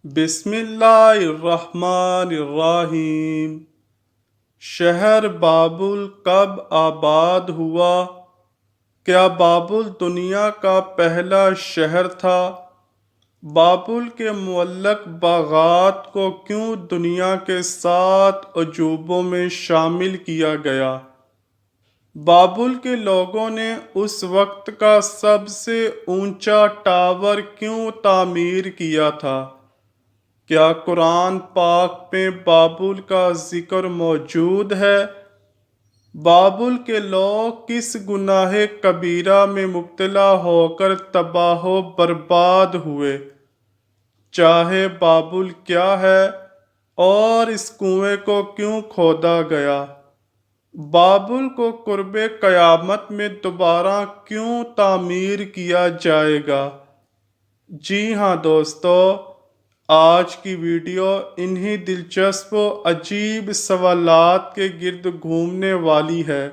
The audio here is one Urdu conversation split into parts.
بسم اللہ الرحمن الرحیم۔ شہر بابل کب آباد ہوا؟ کیا بابل دنیا کا پہلا شہر تھا؟ بابل کے معلق باغات کو کیوں دنیا کے 7 عجوبوں میں شامل کیا گیا؟ بابل کے لوگوں نے اس وقت کا سب سے اونچا ٹاور کیوں تعمیر کیا تھا؟ کیا قرآن پاک میں بابل کا ذکر موجود ہے؟ بابل کے لوگ کس گناہ کبیرہ میں مبتلا ہو کر تباہ و برباد ہوئے؟ چاہے بابل کیا ہے اور اس کنویں کو کیوں کھودا گیا؟ بابل کو قرب قیامت میں دوبارہ کیوں تعمیر کیا جائے گا؟ جی ہاں دوستو، آج کی ویڈیو انہی دلچسپ و عجیب سوالات کے گرد گھومنے والی ہے۔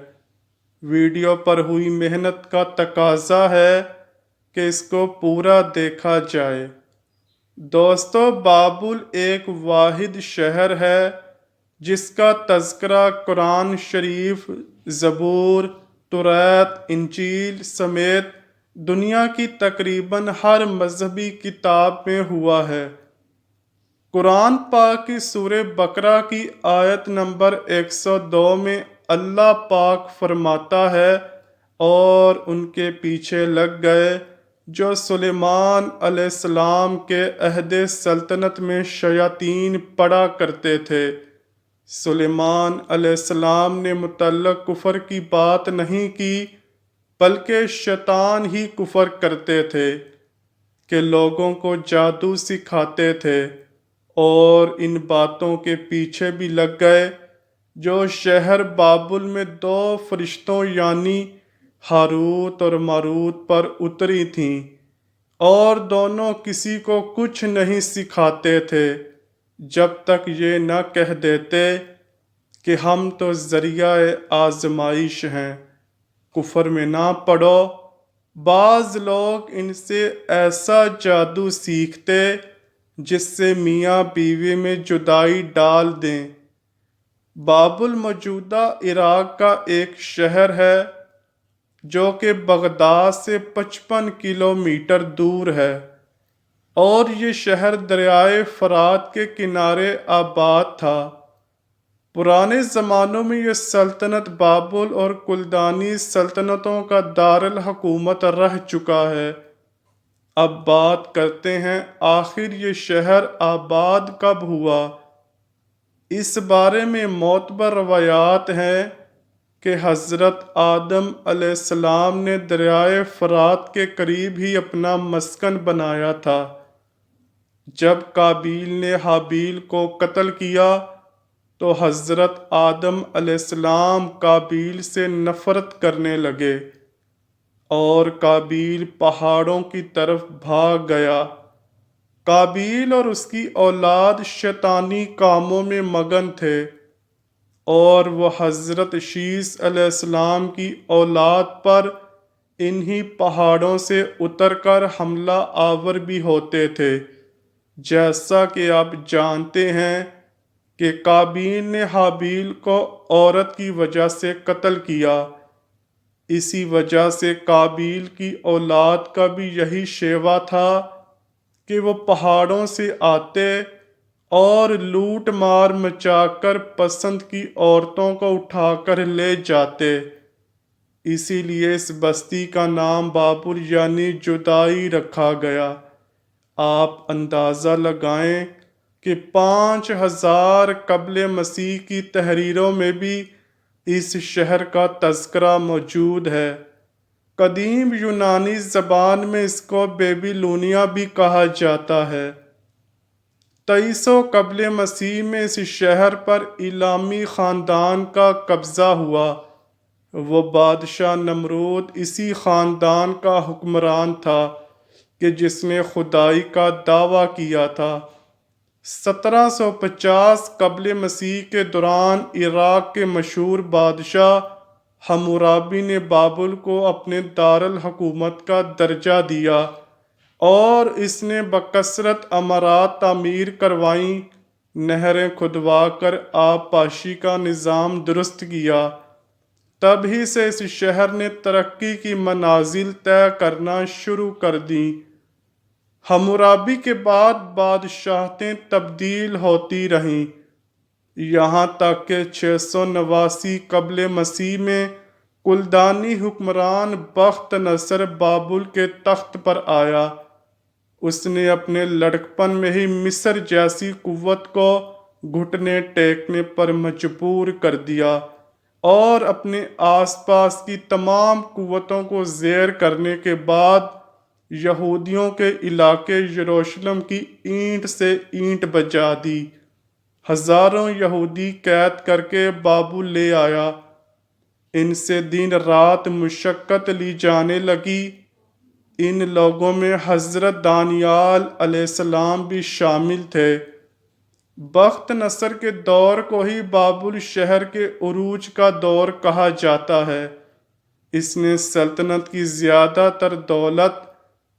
ویڈیو پر ہوئی محنت کا تقاضا ہے کہ اس کو پورا دیکھا جائے۔ دوستو، بابل ایک واحد شہر ہے جس کا تذکرہ قرآن شریف، زبور، توریت، انجیل سمیت دنیا کی تقریباً ہر مذہبی کتاب میں ہوا ہے۔ قرآن پاک کی سورہ بقرہ کی آیت نمبر 102 میں اللہ پاک فرماتا ہے، اور ان کے پیچھے لگ گئے جو سلیمان علیہ السلام کے عہد سلطنت میں شیاطین پڑا کرتے تھے۔ سلیمان علیہ السلام نے متعلق کفر کی بات نہیں کی، بلکہ شیطان ہی کفر کرتے تھے کہ لوگوں کو جادو سکھاتے تھے، اور ان باتوں کے پیچھے بھی لگ گئے جو شہر بابل میں 2 فرشتوں یعنی ہاروت اور ماروت پر اتری تھیں، اور دونوں کسی کو کچھ نہیں سکھاتے تھے جب تک یہ نہ کہہ دیتے کہ ہم تو ذریعہ آزمائش ہیں، کفر میں نہ پڑو۔ بعض لوگ ان سے ایسا جادو سیکھتے جس سے میاں بیوی میں جدائی ڈال دیں۔ بابل موجودہ عراق کا ایک شہر ہے جو کہ بغداد سے 55 کلومیٹر دور ہے، اور یہ شہر دریائے فرات کے کنارے آباد تھا۔ پرانے زمانوں میں یہ سلطنت بابل اور کلدانی سلطنتوں کا دارالحکومت رہ چکا ہے۔ اب بات کرتے ہیں آخر یہ شہر آباد کب ہوا؟ اس بارے میں معتبر روایات ہیں کہ حضرت آدم علیہ السلام نے دریائے فرات کے قریب ہی اپنا مسکن بنایا تھا۔ جب قابیل نے حابیل کو قتل کیا تو حضرت آدم علیہ السلام قابیل سے نفرت کرنے لگے، اور قابیل پہاڑوں کی طرف بھاگ گیا۔ قابیل اور اس کی اولاد شیطانی کاموں میں مگن تھے، اور وہ حضرت شیث علیہ السلام کی اولاد پر انہی پہاڑوں سے اتر کر حملہ آور بھی ہوتے تھے۔ جیسا کہ آپ جانتے ہیں کہ قابیل نے حابیل کو عورت کی وجہ سے قتل کیا، اسی وجہ سے قابیل کی اولاد کا بھی یہی شیوا تھا کہ وہ پہاڑوں سے آتے اور لوٹ مار مچا کر پسند کی عورتوں کو اٹھا کر لے جاتے۔ اسی لیے اس بستی کا نام بابل یعنی جدائی رکھا گیا۔ آپ اندازہ لگائیں کہ 5000 قبل مسیح کی تحریروں میں بھی اس شہر کا تذکرہ موجود ہے۔ قدیم یونانی زبان میں اس کو بیبیلونیا بھی کہا جاتا ہے۔ 2300 قبل مسیح میں اس شہر پر ایلامی خاندان کا قبضہ ہوا۔ وہ بادشاہ نمرود اسی خاندان کا حکمران تھا کہ جس نے خدائی کا دعویٰ کیا تھا۔ 1750 قبل مسیح کے دوران عراق کے مشہور بادشاہ حمورابی نے بابل کو اپنے دارالحکومت کا درجہ دیا، اور اس نے بکثرت عمارات تعمیر کروائیں، نہریں کھدوا کر آب پاشی کا نظام درست کیا۔ تب ہی سے اس شہر نے ترقی کی منازل طے کرنا شروع کر دیں۔ حمورابی کے بعد بادشاہتیں تبدیل ہوتی رہیں، یہاں تک کہ 689 قبل مسیح میں کلدانی حکمران بخت نصر بابل کے تخت پر آیا۔ اس نے اپنے لڑکپن میں ہی مصر جیسی قوت کو گھٹنے ٹیکنے پر مجبور کر دیا، اور اپنے آس پاس کی تمام قوتوں کو زیر کرنے کے بعد یہودیوں کے علاقے یروشلم کی اینٹ سے اینٹ بجا دی۔ ہزاروں یہودی قید کر کے بابل لے آیا۔ ان سے دن رات مشقت لی جانے لگی۔ ان لوگوں میں حضرت دانیال علیہ السلام بھی شامل تھے۔ بخت نصر کے دور کو ہی بابل شہر کے عروج کا دور کہا جاتا ہے۔ اس نے سلطنت کی زیادہ تر دولت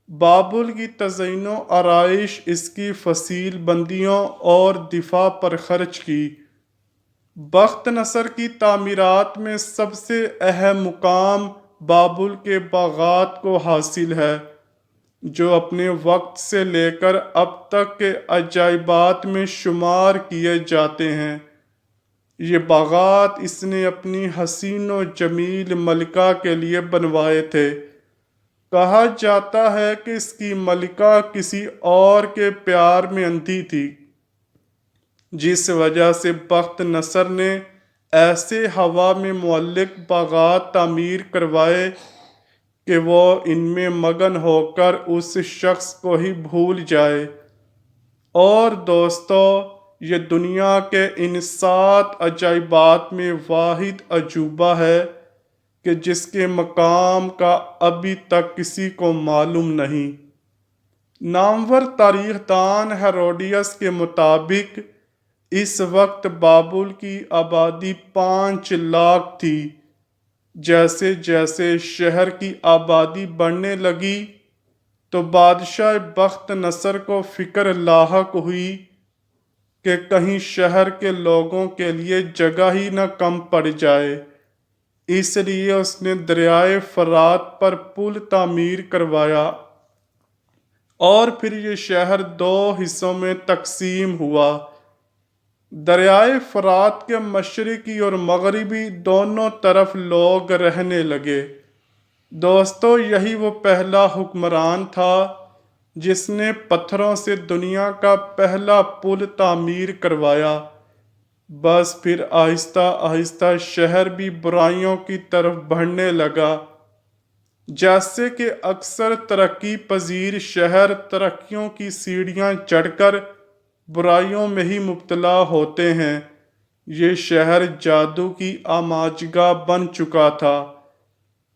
بابل کی تزئین و آرائش، اس کی فصیل بندیوں اور دفاع پر خرچ کی۔ بخت نصر کی تعمیرات میں سب سے اہم مقام بابل کے باغات کو حاصل ہے، جو اپنے وقت سے لے کر اب تک کے عجائبات میں شمار کیے جاتے ہیں۔ یہ باغات اس نے اپنی حسین و جمیل ملکہ کے لیے بنوائے تھے۔ کہا جاتا ہے کہ اس کی ملکہ کسی اور کے پیار میں اندھی تھی، جس وجہ سے بخت نصر نے ایسے ہوا میں معلق باغات تعمیر کروائے کہ وہ ان میں مگن ہو کر اس شخص کو ہی بھول جائے۔ اور دوستو، یہ دنیا کے ان 7 عجائبات میں واحد عجوبہ ہے کہ جس کے مقام کا ابھی تک کسی کو معلوم نہیں۔ نامور تاریخ دان ہیروڈیس کے مطابق اس وقت بابل کی آبادی 5 لاکھ تھی۔ جیسے جیسے شہر کی آبادی بڑھنے لگی تو بادشاہ بخت نصر کو فکر لاحق ہوئی کہ کہیں شہر کے لوگوں کے لیے جگہ ہی نہ کم پڑ جائے۔ اس لیے اس نے دریائے فرات پر پل تعمیر کروایا، اور پھر یہ شہر 2 حصوں میں تقسیم ہوا۔ دریائے فرات کے مشرقی اور مغربی دونوں طرف لوگ رہنے لگے۔ دوستو، یہی وہ پہلا حکمران تھا جس نے پتھروں سے دنیا کا پہلا پل تعمیر کروایا۔ بس پھر آہستہ آہستہ شہر بھی برائیوں کی طرف بڑھنے لگا۔ جیسے کہ اکثر ترقی پذیر شہر ترقیوں کی سیڑھیاں چڑھ کر برائیوں میں ہی مبتلا ہوتے ہیں، یہ شہر جادو کی آماجگاہ بن چکا تھا۔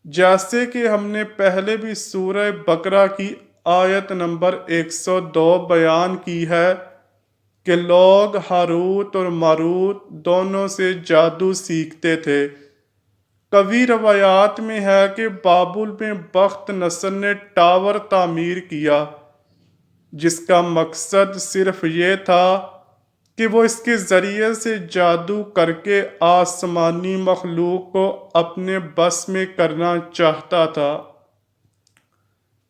جیسے کہ ہم نے پہلے بھی سورہ بقرہ کی آیت نمبر 102 بیان کی ہے کہ لوگ ہاروت اور ماروت دونوں سے جادو سیکھتے تھے۔ کبھی روایات میں ہے کہ بابل میں بخت نصر نے ٹاور تعمیر کیا، جس کا مقصد صرف یہ تھا کہ وہ اس کے ذریعے سے جادو کر کے آسمانی مخلوق کو اپنے بس میں کرنا چاہتا تھا،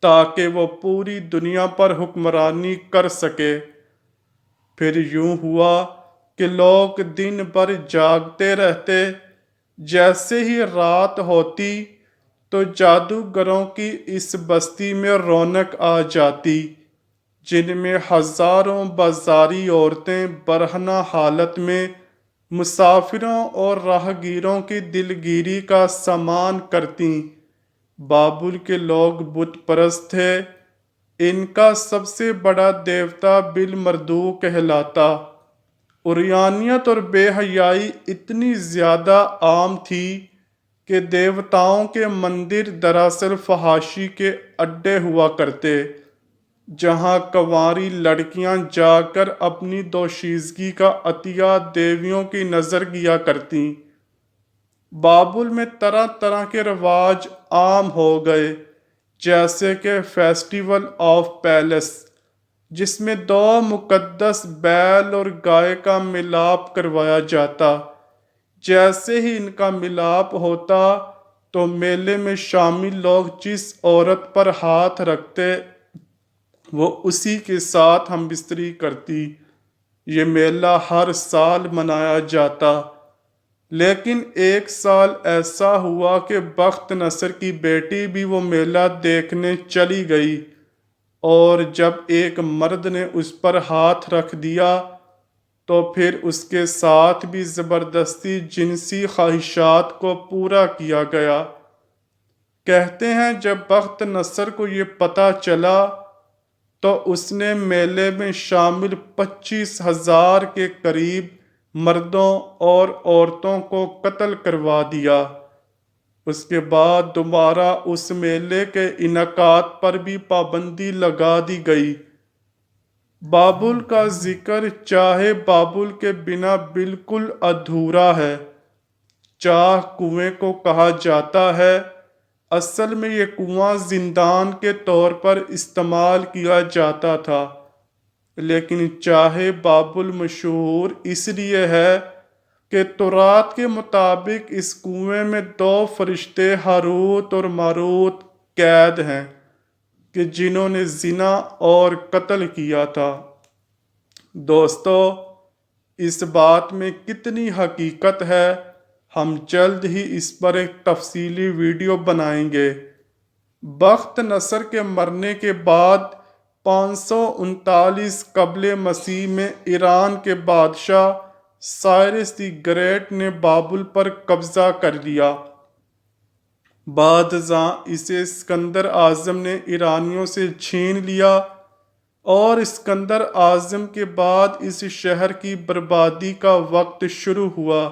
تاکہ وہ پوری دنیا پر حکمرانی کر سکے۔ پھر یوں ہوا کہ لوگ دن بھر جاگتے رہتے، جیسے ہی رات ہوتی تو جادوگروں کی اس بستی میں رونق آ جاتی، جن میں ہزاروں بازاری عورتیں برہنہ حالت میں مسافروں اور راہگیروں کی دلگیری کا سامان کرتیں۔ بابل کے لوگ بت پرست تھے۔ ان کا سب سے بڑا دیوتا بالمردوق کہلاتا۔ عریانیت اور بے حیائی اتنی زیادہ عام تھی کہ دیوتاؤں کے مندر دراصل فحاشی کے اڈے ہوا کرتے، جہاں کنواری لڑکیاں جا کر اپنی دوشیزگی کا عطیہ دیویوں کی نذر کیا کرتیں۔ بابل میں طرح طرح کے رواج عام ہو گئے۔ جیسے کہ فیسٹیول آف پیلس، جس میں 2 مقدس بیل اور گائے کا ملاپ کروایا جاتا۔ جیسے ہی ان کا ملاپ ہوتا تو میلے میں شامل لوگ جس عورت پر ہاتھ رکھتے وہ اسی کے ساتھ ہم بستری کرتی۔ یہ میلہ ہر سال منایا جاتا، لیکن ایک سال ایسا ہوا کہ بخت نصر کی بیٹی بھی وہ میلہ دیکھنے چلی گئی، اور جب ایک مرد نے اس پر ہاتھ رکھ دیا تو پھر اس کے ساتھ بھی زبردستی جنسی خواہشات کو پورا کیا گیا۔ کہتے ہیں جب بخت نصر کو یہ پتہ چلا تو اس نے میلے میں شامل 25,000 کے قریب مردوں اور عورتوں کو قتل کروا دیا۔ اس کے بعد دوبارہ اس میلے کے انعقاد پر بھی پابندی لگا دی گئی۔ بابل کا ذکر چاہے بابل کے بنا بالکل ادھورا ہے۔ چاہ کنویں کو کہا جاتا ہے، اصل میں یہ کنواں زندان کے طور پر استعمال کیا جاتا تھا، لیکن چاہے بابل مشہور اس لیے ہے کہ تورات کے مطابق اس کنویں میں 2 فرشتے ہاروت اور ماروت قید ہیں کہ جنہوں نے زنا اور قتل کیا تھا۔ دوستو، اس بات میں کتنی حقیقت ہے، ہم جلد ہی اس پر ایک تفصیلی ویڈیو بنائیں گے۔ بخت نصر کے مرنے کے بعد 539 قبل مسیح میں ایران کے بادشاہ سائرس دی گریٹ نے بابل پر قبضہ کر لیا۔ بعد ازاں اسے اسکندر اعظم نے ایرانیوں سے چھین لیا، اور اسکندر اعظم کے بعد اس شہر کی بربادی کا وقت شروع ہوا۔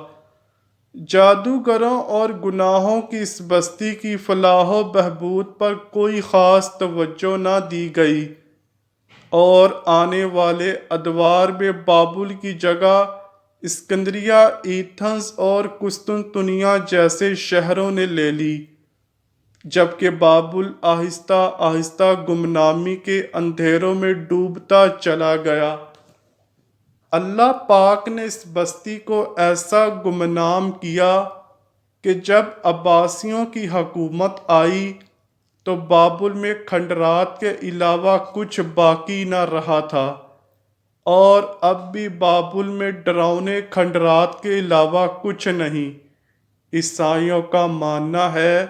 جادوگروں اور گناہوں کی اس بستی کی فلاح و بہبود پر کوئی خاص توجہ نہ دی گئی، اور آنے والے ادوار میں بابل کی جگہ اسکندریہ، ایتھنز اور قسطنطنیہ جیسے شہروں نے لے لی، جبکہ بابل آہستہ آہستہ گمنامی کے اندھیروں میں ڈوبتا چلا گیا۔ اللہ پاک نے اس بستی کو ایسا گمنام کیا کہ جب عباسیوں کی حکومت آئی تو بابل میں کھنڈرات کے علاوہ کچھ باقی نہ رہا تھا، اور اب بھی بابل میں ڈراؤنے کھنڈرات کے علاوہ کچھ نہیں۔ عیسائیوں کا ماننا ہے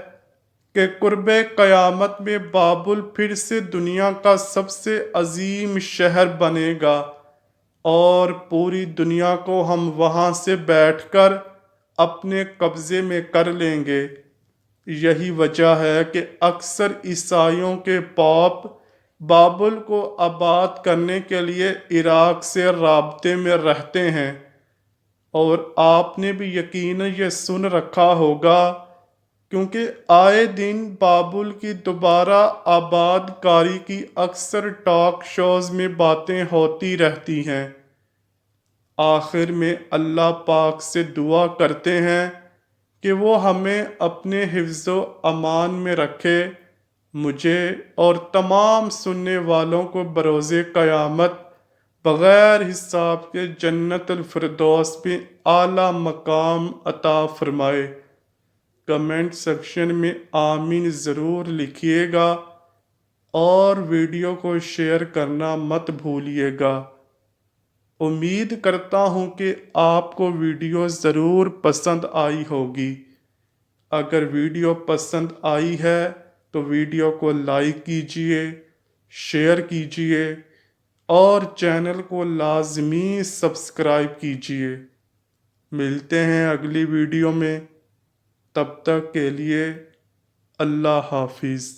کہ قرب قیامت میں بابل پھر سے دنیا کا سب سے عظیم شہر بنے گا، اور پوری دنیا کو ہم وہاں سے بیٹھ کر اپنے قبضے میں کر لیں گے۔ یہی وجہ ہے کہ اکثر عیسائیوں کے پوپ بابل کو آباد کرنے کے لیے عراق سے رابطے میں رہتے ہیں، اور آپ نے بھی یقیناً یہ سن رکھا ہوگا، کیونکہ آئے دن بابل کی دوبارہ آباد کاری کی اکثر ٹاک شوز میں باتیں ہوتی رہتی ہیں۔ آخر میں اللہ پاک سے دعا کرتے ہیں کہ وہ ہمیں اپنے حفظ و امان میں رکھے، مجھے اور تمام سننے والوں کو بروز قیامت بغیر حساب کے جنت الفردوس میں اعلیٰ مقام عطا فرمائے۔ کمنٹ سیکشن میں آمین ضرور لکھیے گا، اور ویڈیو کو شیئر کرنا مت بھولیے گا۔ امید کرتا ہوں کہ آپ کو ویڈیو ضرور پسند آئی ہوگی۔ اگر ویڈیو پسند آئی ہے تو ویڈیو کو لائک کیجئے، شیئر کیجئے، اور چینل کو لازمی سبسکرائب کیجئے۔ ملتے ہیں اگلی ویڈیو میں، تب تک کے لیے اللہ حافظ۔